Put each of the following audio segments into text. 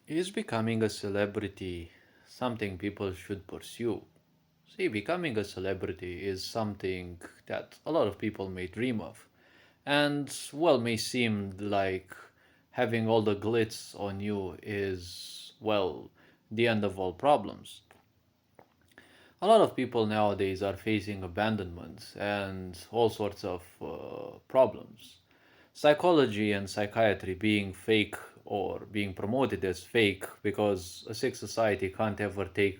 Is becoming a celebrity something people should pursue? See, becoming a celebrity is something that a lot of people may dream of, and well, may seem like having all the glitz on you is, well, the end of all problems. A lot of people nowadays are facing abandonment and all sorts of problems. Psychology and psychiatry being fake or being promoted as fake because a sick society can't ever take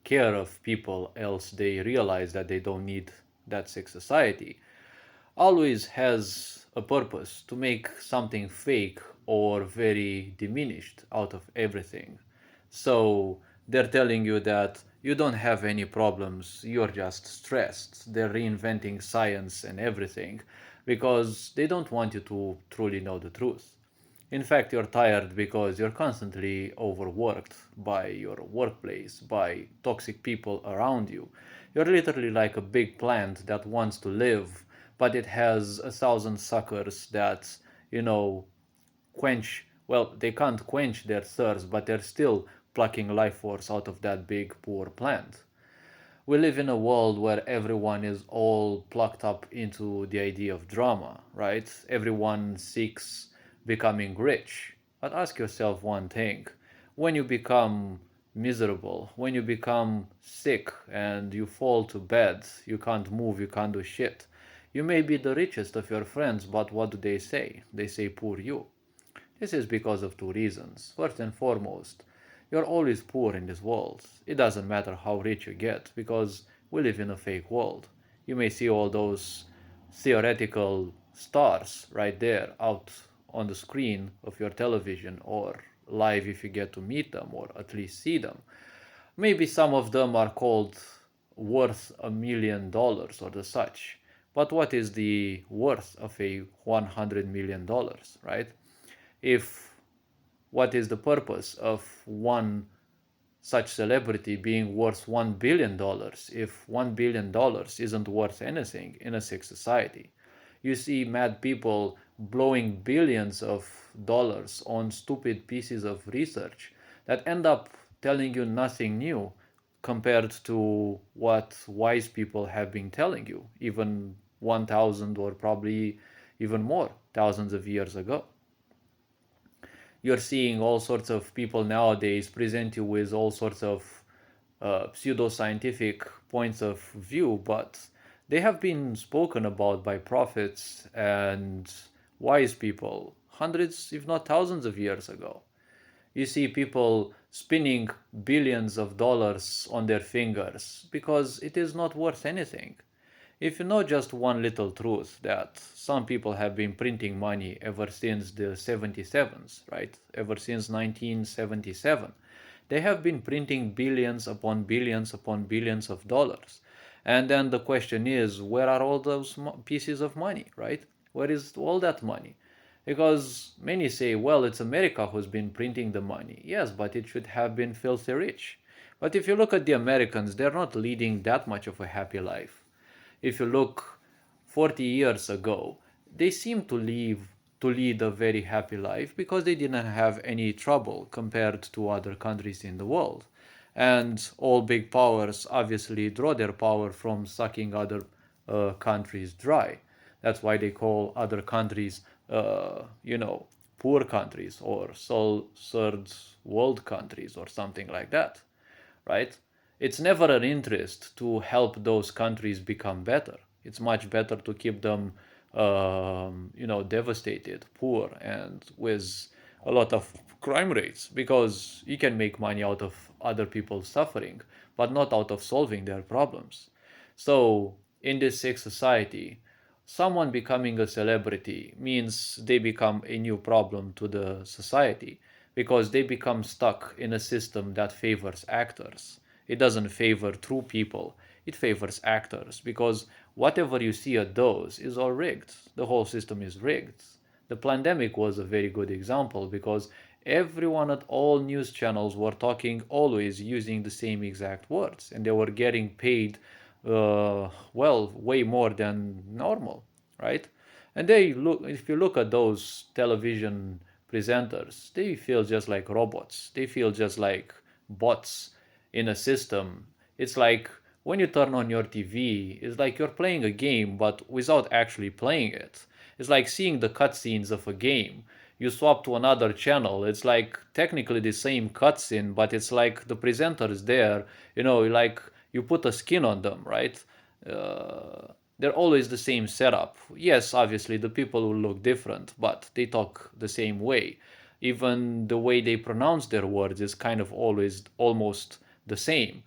care of people, else they realize that they don't need that sick society, always has a purpose to make something fake or very diminished out of everything. So they're telling you that you don't have any problems, you're just stressed. They're reinventing science and everything because they don't want you to truly know the truth. In fact, you're tired because you're constantly overworked by your workplace, by toxic people around you. You're literally like a big plant that wants to live, but it has a thousand suckers that, you know, quench, well, they can't quench their thirst, but they're still plucking life force out of that big, poor plant. We live in a world where everyone is all plucked up into the idea of drama, right? Everyone seeks becoming rich. But ask yourself one thing: when you become miserable, when you become sick and you fall to bed, you can't move, you can't do shit. You may be the richest of your friends, but what do they say? They say, poor you. This is because of two reasons. First and foremost, you're always poor in this world. It doesn't matter how rich you get because we live in a fake world. You may see all those theoretical stars right there out on the screen of your television or live if you get to meet them or at least see them. Maybe some of them are called worth $1 million or the such. But what is the worth of a $100 million, right? If what is the purpose of one such celebrity being worth $1 billion if $1 billion isn't worth anything in a sick society? You see mad people blowing billions of dollars on stupid pieces of research that end up telling you nothing new compared to what wise people have been telling you, even 1,000 or probably even more thousands of years ago. You're seeing all sorts of people nowadays present you with all sorts of pseudoscientific points of view, but they have been spoken about by prophets and wise people hundreds, if not thousands, of years ago. You see people spinning billions of dollars on their fingers because it is not worth anything. If you know just one little truth, that some people have been printing money ever since the 77s, right? Ever since 1977. They have been printing billions upon billions upon billions of dollars. And then the question is, where are all those pieces of money, right? Where is all that money? Because many say, well, it's America who's been printing the money. Yes, but it should have been filthy rich. But if you look at the Americans, they're not leading that much of a happy life. If you look 40 years ago, they seem to lead a very happy life because they didn't have any trouble compared to other countries in the world. And all big powers obviously draw their power from sucking other countries dry. That's why they call other countries, poor countries or third world countries or something like that, right? It's never an interest to help those countries become better. It's much better to keep them, devastated, poor, and with a lot of crime rates because you can make money out of other people's suffering, but not out of solving their problems. So, in this sick society, someone becoming a celebrity means they become a new problem to the society because they become stuck in a system that favors actors. It doesn't favor true people, it favors actors because whatever you see at those is all rigged. The whole system is rigged. The pandemic was a very good example because everyone at all news channels were talking always using the same exact words and they were getting paid way more than normal, right? And they look, if you look at those television presenters, they feel just like robots. They feel just like bots in a system. It's like when you turn on your TV, it's like you're playing a game, but without actually playing it. It's like seeing the cutscenes of a game. You swap to another channel. It's like technically the same cutscene, but it's like the presenter is there. Like you put a skin on them, right? They're always the same setup. Yes, obviously the people will look different, but they talk the same way. Even the way they pronounce their words is kind of always almost the same.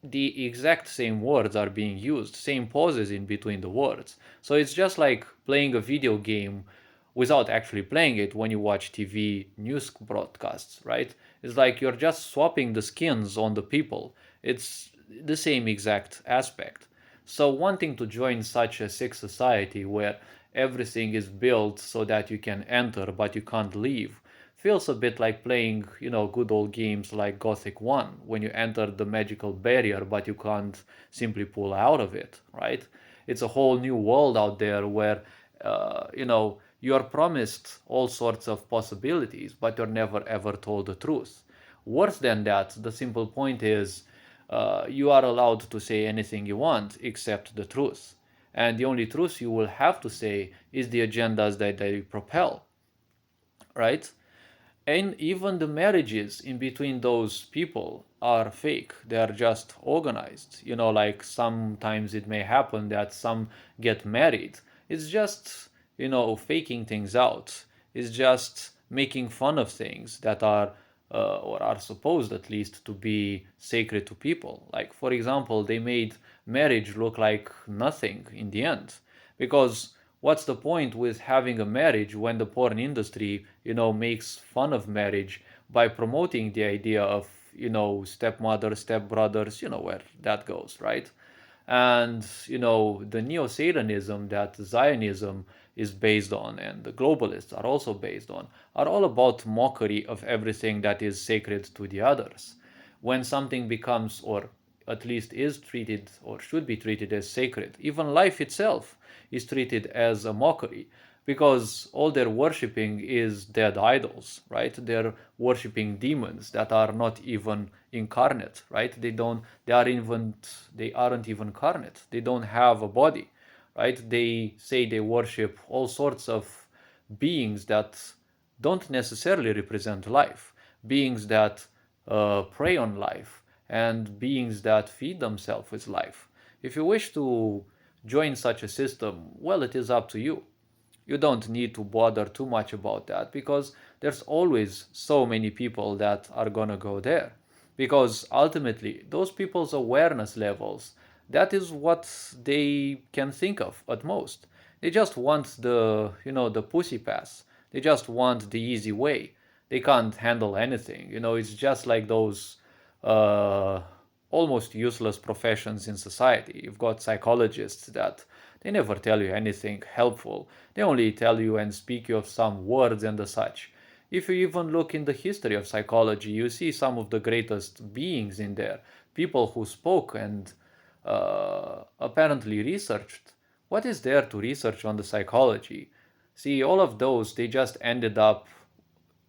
The exact same words are being used, same pauses in between the words. So it's just like playing a video game without actually playing it when you watch TV news broadcasts, right? It's like you're just swapping the skins on the people. It's the same exact aspect. So wanting to join such a sick society where everything is built so that you can enter but you can't leave feels a bit like playing, good old games like Gothic 1 when you enter the magical barrier but you can't simply pull out of it, right? It's a whole new world out there where, you are promised all sorts of possibilities, but you're never ever told the truth. Worse than that, the simple point is you are allowed to say anything you want except the truth. And the only truth you will have to say is the agendas that they propel, right? And even the marriages in between those people are fake. They are just organized. Like sometimes it may happen that some get married. It's just, faking things out. It's just making fun of things that are, or are supposed at least to be sacred to people. Like, for example, they made marriage look like nothing in the end. Because what's the point with having a marriage when the porn industry, makes fun of marriage by promoting the idea of, stepmother, stepbrothers, where that goes, right? And, the neo-Satanism that Zionism is based on and the globalists are also based on are all about mockery of everything that is sacred to the others. When something becomes, or at least is treated or should be treated as sacred, even life itself is treated as a mockery because all they're worshipping is dead idols, right? They're worshipping demons that are not even incarnate, right? They aren't even carnate. They don't have a body, right? They say they worship all sorts of beings that don't necessarily represent life, beings that prey on life, and beings that feed themselves with life. If you wish to join such a system, well, it is up to you. You don't need to bother too much about that because there's always so many people that are gonna go there. Because ultimately, those people's awareness levels, that is what they can think of at most. They just want the pussy pass. They just want the easy way. They can't handle anything. It's just like those uh, almost useless professions in society. You've got psychologists that they never tell you anything helpful. They only tell you and speak you of some words and the such. If you even look in the history of psychology, you see some of the greatest beings in there, people who spoke and apparently researched. What is there to research on the psychology? See, all of those, they just ended up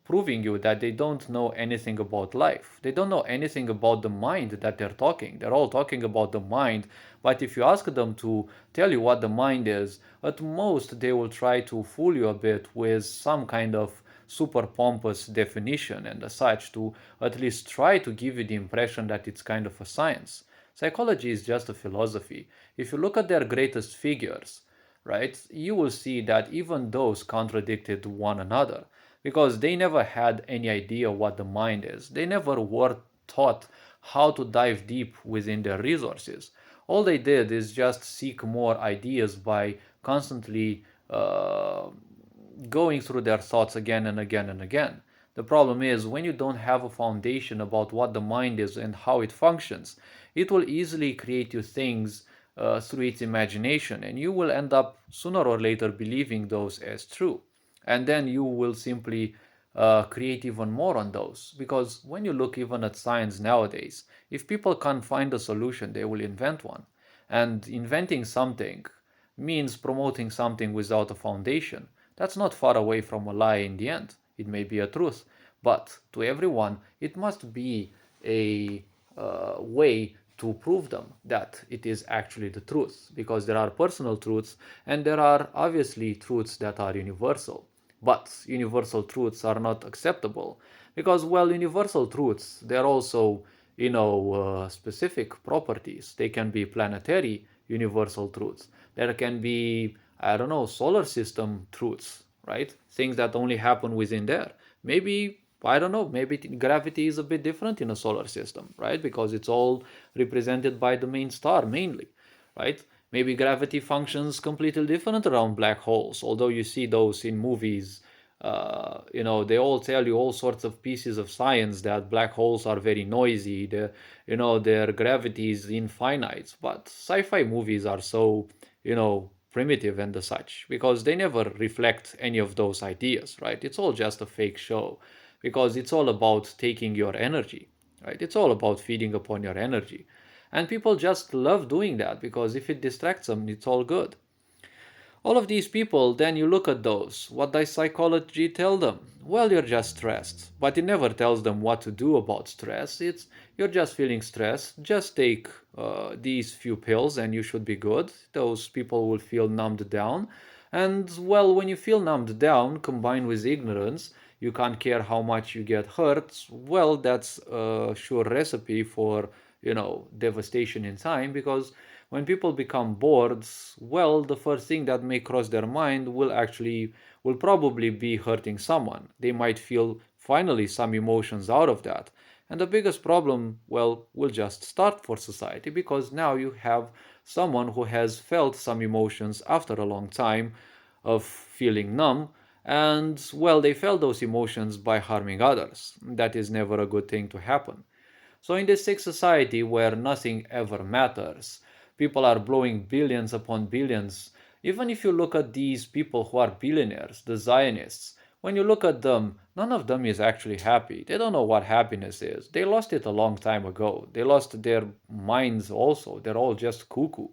proving you that they don't know anything about life. They don't know anything about the mind that they're talking. They're all talking about the mind, but if you ask them to tell you what the mind is, at most they will try to fool you a bit with some kind of super pompous definition and as such to at least try to give you the impression that it's kind of a science. Psychology is just a philosophy. If you look at their greatest figures, right, you will see that even those contradicted one another because they never had any idea what the mind is. They never were taught how to dive deep within their resources. All they did is just seek more ideas by constantly going through their thoughts again and again and again. The problem is when you don't have a foundation about what the mind is and how it functions, it will easily create you things through its imagination, and you will end up sooner or later believing those as true. And then you will simply create even more on those. Because when you look even at science nowadays, if people can't find a solution, they will invent one. And inventing something means promoting something without a foundation. That's not far away from a lie in the end. it may be a truth, but to everyone, it must be a way to prove them that it is actually the truth, because there are personal truths and there are obviously truths that are universal. But universal truths are not acceptable because, well, universal truths, they're also, specific properties. They can be planetary universal truths. There can be, I don't know, solar system truths, right? Things that only happen within there. Maybe, I don't know, maybe gravity is a bit different in a solar system, right? Because it's all represented by the main star mainly, right? Maybe gravity functions completely different around black holes, although you see those in movies. They all tell you all sorts of pieces of science that black holes are very noisy, their gravity is infinite. But sci-fi movies are so, primitive and the such, because they never reflect any of those ideas, right? It's all just a fake show, because it's all about taking your energy, right? It's all about feeding upon your energy. And people just love doing that because if it distracts them, it's all good. All of these people, then you look at those. What does psychology tell them? Well, you're just stressed. But it never tells them what to do about stress. It's you're just feeling stressed. Just take these few pills and you should be good. Those people will feel numbed down. And well, when you feel numbed down, combined with ignorance, you can't care how much you get hurt. Well, that's a sure recipe for, devastation in time, because when people become bored, well, the first thing that may cross their mind will probably be hurting someone. They might feel finally some emotions out of that. And the biggest problem, well, will just start for society, because now you have someone who has felt some emotions after a long time of feeling numb, and well, they felt those emotions by harming others. That is never a good thing to happen. So, in this sick society where nothing ever matters, people are blowing billions upon billions. Even if you look at these people who are billionaires, the Zionists, when you look at them, none of them is actually happy. They don't know what happiness is. They lost it a long time ago. They lost their minds also. They're all just cuckoo.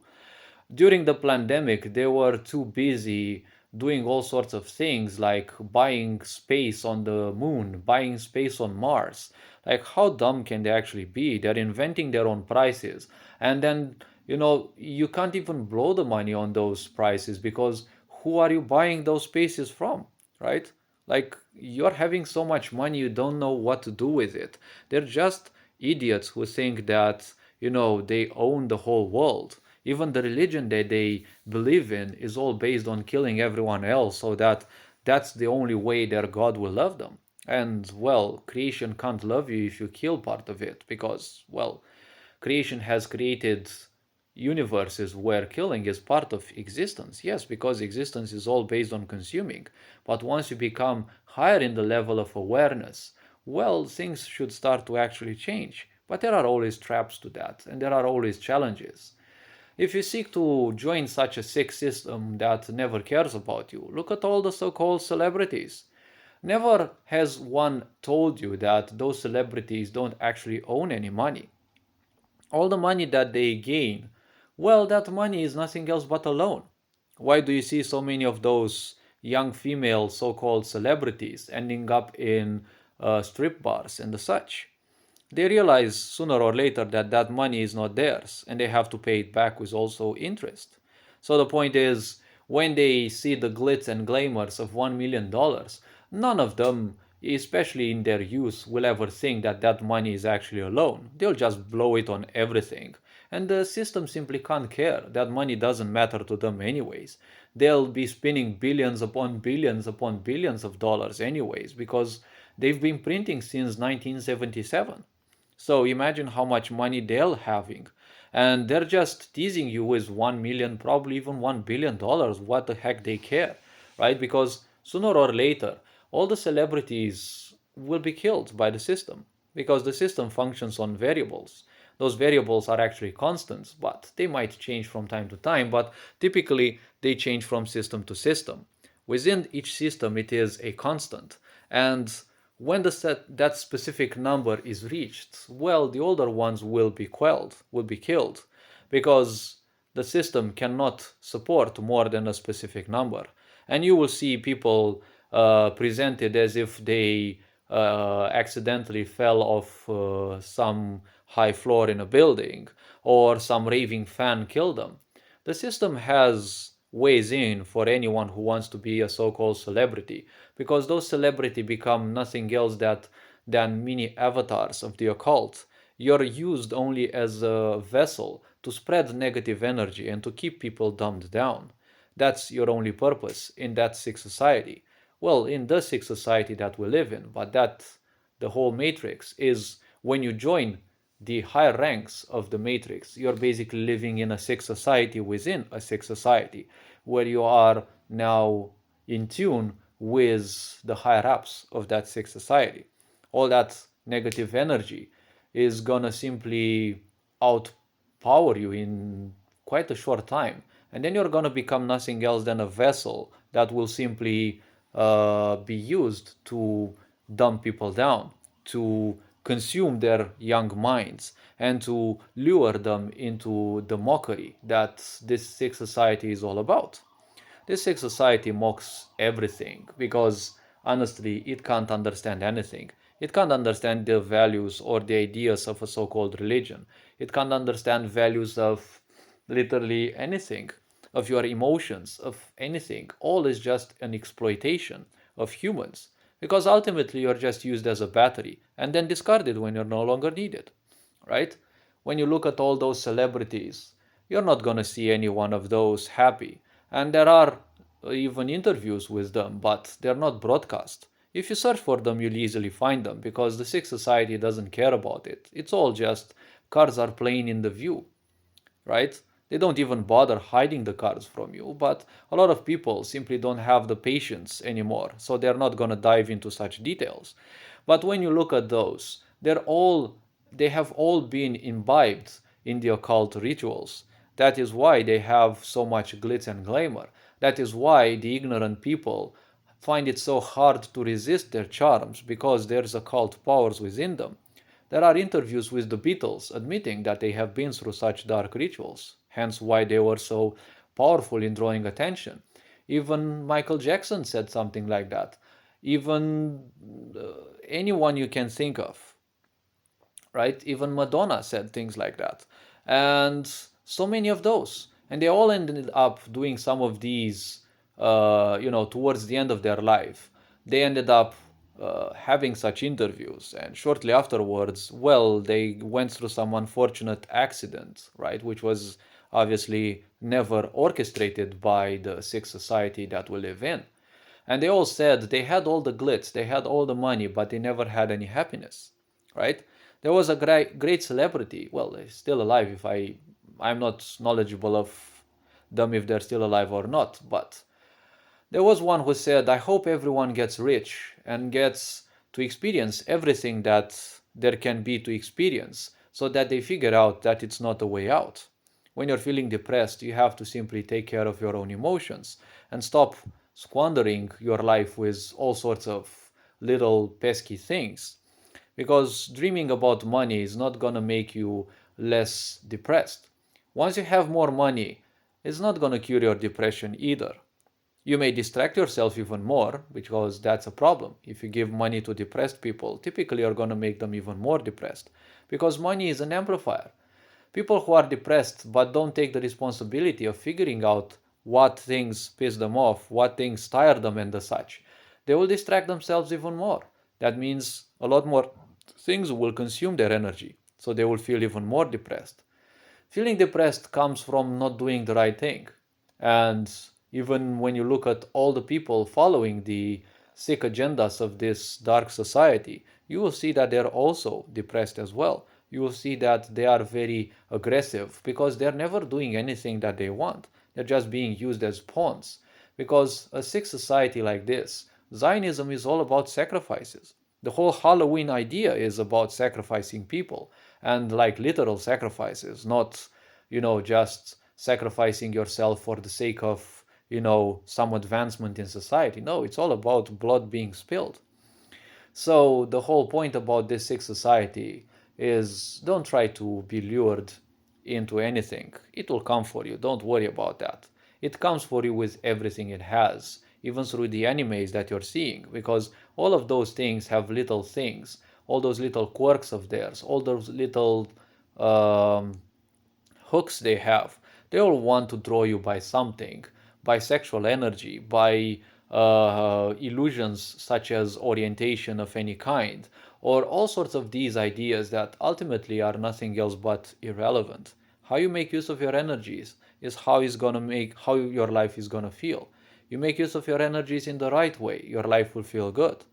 During the pandemic, they were too busy doing all sorts of things like buying space on the moon, buying space on Mars. Like, how dumb can they actually be? They're inventing their own prices. And then, you can't even blow the money on those prices because who are you buying those spaces from, right? Like, you're having so much money, you don't know what to do with it. They're just idiots who think that, they own the whole world. Even the religion that they believe in is all based on killing everyone else, so that's the only way their God will love them. And well, creation can't love you if you kill part of it, because well, creation has created universes where killing is part of existence. Yes, because existence is all based on consuming. But once you become higher in the level of awareness, well, things should start to actually change. But there are always traps to that, and there are always challenges. If you seek to join such a sick system that never cares about you, look at all the so called celebrities. Never has one told you that those celebrities don't actually own any money. All the money that they gain, well, that money is nothing else but a loan. Why do you see so many of those young female so called celebrities ending up in strip bars and the such? They realize sooner or later that that money is not theirs and they have to pay it back with also interest. So the point is, when they see the glitz and glamours of $1 million, none of them, especially in their youth, will ever think that that money is actually a loan. They'll just blow it on everything. And the system simply can't care. That money doesn't matter to them, anyways. They'll be spinning billions upon billions of dollars, anyways, because they've been printing since 1977. So imagine how much money they're having. And they're just teasing you with 1 million, probably even $1 billion. What the heck they care, right? Because sooner or later, all the celebrities will be killed by the system because the system functions on variables. Those variables are actually constants, but they might change from time to time, but typically they change from system to system. Within each system, it is a constant. And when that specific number is reached, well, the older ones will be will be killed, because the system cannot support more than a specific number. And you will see people presented as if they accidentally fell off some high floor in a building or some raving fan killed them. The system has ways in for anyone who wants to be a so-called celebrity, because those celebrity become nothing else than mini avatars of the occult. You're used only as a vessel to spread negative energy and to keep people dumbed down. That's your only purpose in that sick society. Well, in the sick society that we live in, but that the whole matrix is when you join the higher ranks of the matrix, you're basically living in a sick society within a sick society where you are now in tune with the higher ups of that sick society. All that negative energy is gonna simply outpower you in quite a short time. And then you're gonna become nothing else than a vessel that will simply be used to dumb people down, to consume their young minds, and to lure them into the mockery that this sick society is all about. This sick society mocks everything because honestly, it can't understand anything. It can't understand the values or the ideas of a so called religion. It can't understand values of literally anything, of your emotions, of anything. All is just an exploitation of humans because ultimately you're just used as a battery and then discarded when you're no longer needed, right? When you look at all those celebrities, you're not going to see any one of those happy. And there are even interviews with them, but they're not broadcast. If you search for them, you'll easily find them because the Sick Society doesn't care about it. It's all just cards are playing in the view, right? They don't even bother hiding the cards from you, but a lot of people simply don't have the patience anymore, so they're not going to dive into such details. But when you look at those, they have all been imbibed in the occult rituals. That is why they have so much glitz and glamour. That is why the ignorant people find it so hard to resist their charms because there's occult powers within them. There are interviews with the Beatles admitting that they have been through such dark rituals, hence why they were so powerful in drawing attention. Even Michael Jackson said something like that. Even anyone you can think of, right? Even Madonna said things like that. And so many of those. And they all ended up doing some of these, towards the end of their life. They ended up having such interviews. And shortly afterwards, well, they went through some unfortunate accident, right? Which was obviously never orchestrated by the sick society that we live in. And they all said they had all the glitz, they had all the money, but they never had any happiness, right? There was a great celebrity. Well, he's still alive. If I'm not knowledgeable of them if they're still alive or not, but there was one who said, "I hope everyone gets rich and gets to experience everything that there can be to experience, so that they figure out that it's not a way out." When you're feeling depressed, you have to simply take care of your own emotions and stop squandering your life with all sorts of little pesky things, because dreaming about money is not going to make you less depressed. Once you have more money, it's not going to cure your depression either. You may distract yourself even more because that's a problem. If you give money to depressed people, typically you're going to make them even more depressed because money is an amplifier. People who are depressed but don't take the responsibility of figuring out what things piss them off, what things tire them, and the such, they will distract themselves even more. That means a lot more things will consume their energy, so they will feel even more depressed. Feeling depressed comes from not doing the right thing. And even when you look at all the people following the sick agendas of this dark society, you will see that they're also depressed as well. You will see that they are very aggressive because they're never doing anything that they want. They're just being used as pawns. Because a sick society like this, Zionism is all about sacrifices. The whole Halloween idea is about sacrificing people and like literal sacrifices, not, just sacrificing yourself for the sake of, some advancement in society. No, it's all about blood being spilled. So the whole point about this sick society is don't try to be lured into anything. It will come for you. Don't worry about that. It comes for you with everything it has. even through the animes that you're seeing, because all of those things have little things, all those little quirks of theirs, all those little um, hooks they have. They all want to draw you by something, by sexual energy, by illusions such as orientation of any kind, or all sorts of these ideas that ultimately are nothing else but irrelevant. How you make use of your energies is how your life is gonna feel. You make use of your energies in the right way, your life will feel good.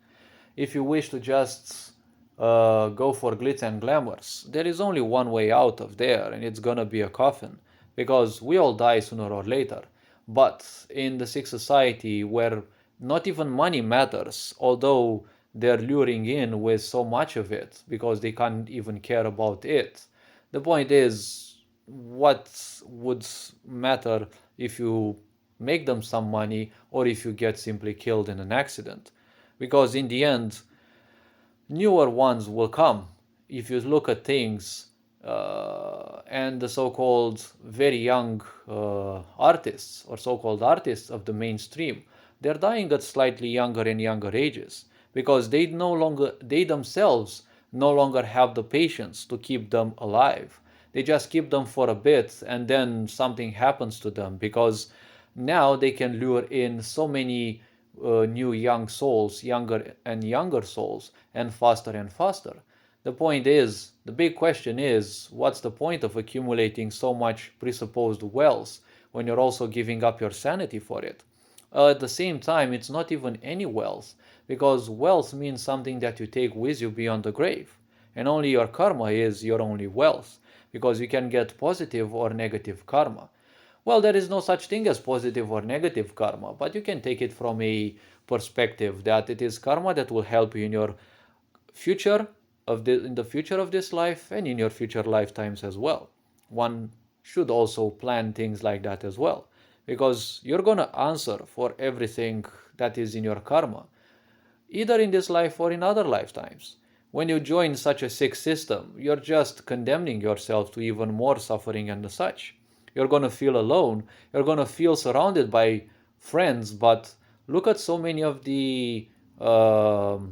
If you wish to just go for glitz and glamours, there is only one way out of there, and it's gonna be a coffin, because we all die sooner or later. But in the sick society where not even money matters, although they're luring in with so much of it because they can't even care about it, the point is, what would matter if you make them some money or if you get simply killed in an accident? Because in the end, newer ones will come. If you look at things and the so-called very young artists or so-called artists of the mainstream, they're dying at slightly younger and younger ages because they themselves no longer have the patience to keep them alive. They just keep them for a bit and then something happens to them because now they can lure in so many new young souls, younger and younger souls, and faster. The point is, the big question is, what's the point of accumulating so much presupposed wealth when you're also giving up your sanity for it? At the same time, it's not even any wealth, because wealth means something that you take with you beyond the grave. And only your karma is your only wealth, because you can get positive or negative karma. Well, there is no such thing as positive or negative karma, but you can take it from a perspective that it is karma that will help you in your future in the future of this life and in your future lifetimes as well. One should also plan things like that as well, because you're gonna answer for everything that is in your karma, either in this life or in other lifetimes. When you join such a sick system, you're just condemning yourself to even more suffering and such. You're gonna feel alone, you're gonna feel surrounded by friends, but look at so many of the so-called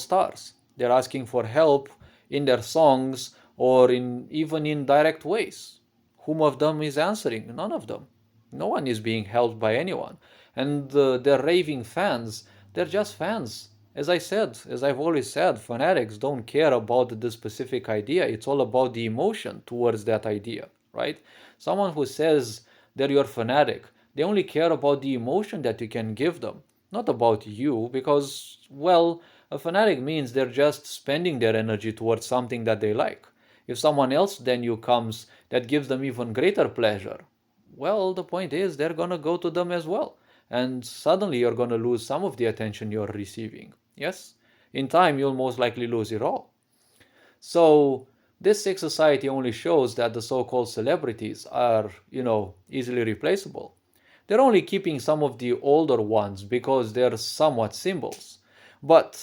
stars. They're asking for help in their songs or in even in direct ways. Whom of them is answering? None of them. No one is being helped by anyone. And their raving fans, they're just fans. As I said, as I've always said, fanatics don't care about the specific idea. It's all about the emotion towards that idea, right? Someone who says they're your fanatic, they only care about the emotion that you can give them, not about you, because, well, a fanatic means they're just spending their energy towards something that they like. If someone else than you comes that gives them even greater pleasure, well, the point is they're gonna go to them as well. And suddenly you're gonna lose some of the attention you're receiving. Yes? In time, you'll most likely lose it all. So, this sick society only shows that the so called celebrities are, easily replaceable. They're only keeping some of the older ones because they're somewhat symbols. But,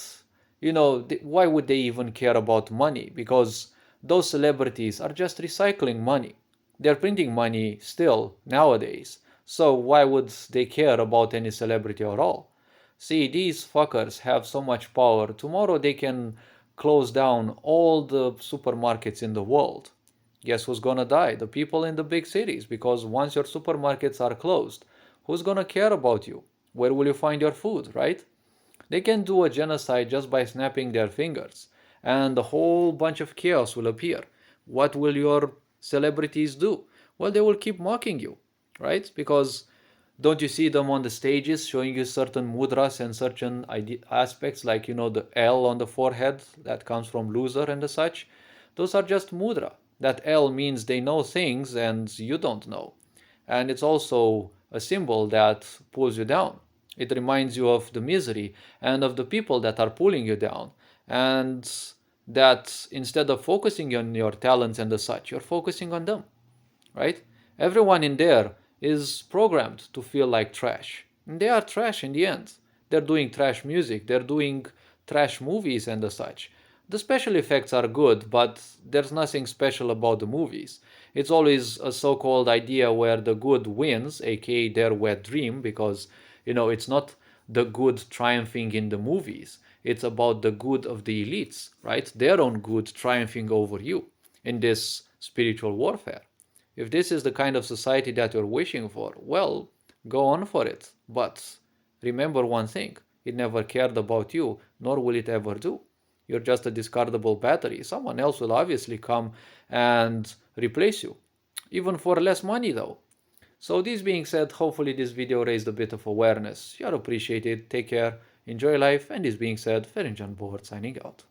why would they even care about money? Because those celebrities are just recycling money. They're printing money still nowadays. So why would they care about any celebrity at all? See, these fuckers have so much power. Tomorrow they can close down all the supermarkets in the world. Guess who's gonna die? The people in the big cities, because once your supermarkets are closed, who's gonna care about you? Where will you find your food, right? They can do a genocide just by snapping their fingers, and a whole bunch of chaos will appear. What will your celebrities do? Well, they will keep mocking you, right? Because don't you see them on the stages showing you certain mudras and certain aspects, like, the L on the forehead that comes from loser and the such? Those are just mudra. That L means they know things and you don't know. And it's also a symbol that pulls you down. It reminds you of the misery and of the people that are pulling you down. And that instead of focusing on your talents and the such, you're focusing on them, right? Everyone in there is programmed to feel like trash. And they are trash in the end. They're doing trash music, they're doing trash movies and the such. The special effects are good, but there's nothing special about the movies. It's always a so called idea where the good wins, aka their wet dream, because It's not the good triumphing in the movies. It's about the good of the elites, right? Their own good triumphing over you in this spiritual warfare. If this is the kind of society that you're wishing for, well, go on for it. But remember one thing, it never cared about you, nor will it ever do. You're just a discardable battery. Someone else will obviously come and replace you, even for less money though. So this being said, hopefully this video raised a bit of awareness. You're appreciated, take care, enjoy life, and this being said, Ferenjan Bohort signing out.